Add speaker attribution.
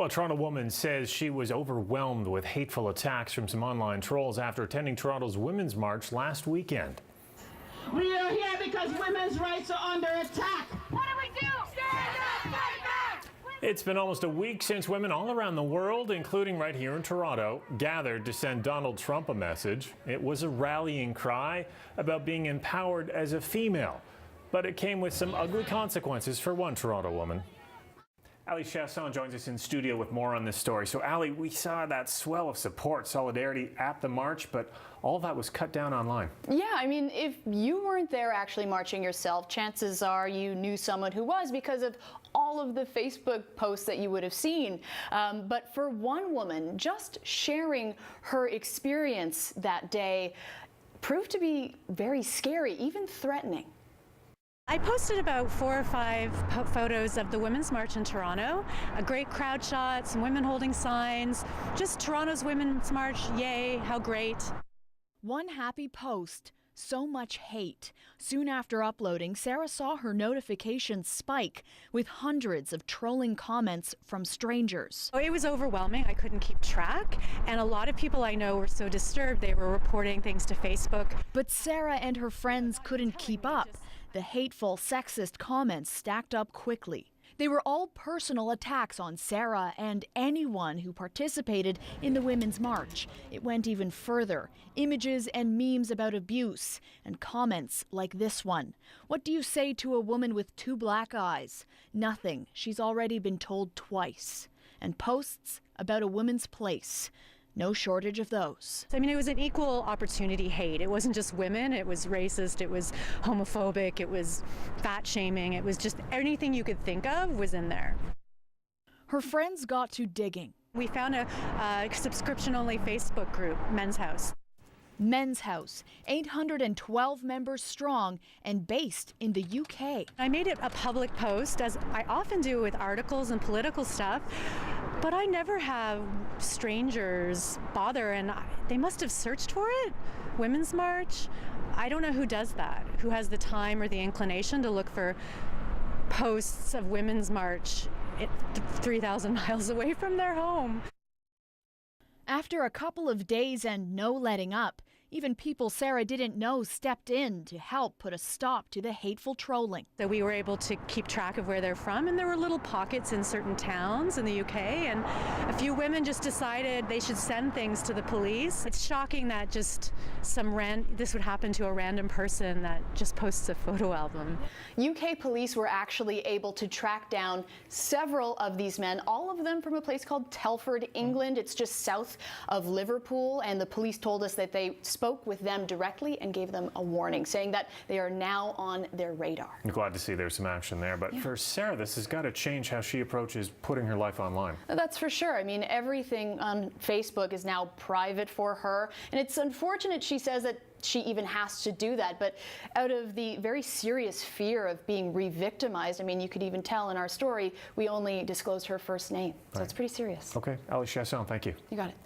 Speaker 1: Well, a Toronto woman says she was overwhelmed with hateful attacks from some online trolls after attending Toronto's Women's March last weekend.
Speaker 2: We are here because women's rights are under attack.
Speaker 3: What do we do? Stand up, fight back!
Speaker 1: It's been almost a week since women all around the world, including right here in Toronto, gathered to send Donald Trump a message. It was a rallying cry about being empowered as a female, but it came with some ugly consequences for one Toronto woman. Ali Chasson joins us in studio with more on this story. So, Ali, we saw that swell of support, solidarity at the march, but all that was cut down online.
Speaker 4: Yeah, I mean, if you weren't there actually marching yourself, chances are you knew someone who was because of all of the Facebook posts that you would have seen. But for one woman, just sharing her experience that day proved to be very scary, even threatening.
Speaker 5: I posted about 4 or 5 photos of the Women's March in Toronto, a great crowd shot, some women holding signs, just Toronto's Women's March, yay, how great.
Speaker 6: One happy post, so much hate. Soon after uploading, Sarah saw her notifications spike with hundreds of trolling comments from strangers.
Speaker 5: It was overwhelming. I couldn't keep track, and a lot of people I know were so disturbed they were reporting things to Facebook.
Speaker 6: But Sarah and her friends couldn't keep up. The hateful, sexist comments stacked up quickly. They were all personal attacks on Sarah and anyone who participated in the Women's March. It went even further. Images and memes about abuse and comments like this one. What do you say to a woman with 2 black eyes? Nothing. She's already been told twice. And posts about a woman's place. No shortage of those.
Speaker 5: I mean, it was an equal opportunity hate. It wasn't just women, it was racist, it was homophobic, it was fat shaming, it was just anything you could think of was in there.
Speaker 6: Her friends got to digging.
Speaker 5: We found a subscription-only Facebook group, Men's House.
Speaker 6: Men's House, 812 members strong and based in the UK.
Speaker 5: I made it a public post, as I often do with articles and political stuff, but I never have strangers bother, and they must have searched for it. Women's March, I don't know who does that, who has the time or the inclination to look for posts of Women's March 3,000 miles away from their home.
Speaker 6: After a couple of days and no letting up, even people Sarah didn't know stepped in to help put a stop to the hateful trolling.
Speaker 5: So we were able to keep track of where they're from, and there were little pockets in certain towns in the UK, and a few women just decided they should send things to the police. It's shocking that just this would happen to a random person that just posts a photo album.
Speaker 4: UK police were actually able to track down several of these men, all of them from a place called Telford, England. It's just south of Liverpool, and the police told us that they spoke with them directly and gave them a warning, saying that they are now on their radar.
Speaker 1: I'm glad to see there's some action there, but for Sarah, this has got to change how she approaches putting her life online.
Speaker 4: That's for sure. I mean, everything on Facebook is now private for her, and it's unfortunate, she says, that she even has to do that, but out of the very serious fear of being re-victimized, I mean, you could even tell in our story, we only disclosed her first name, so it's pretty serious.
Speaker 1: Okay, Ali Chasson, thank you.
Speaker 4: You got it.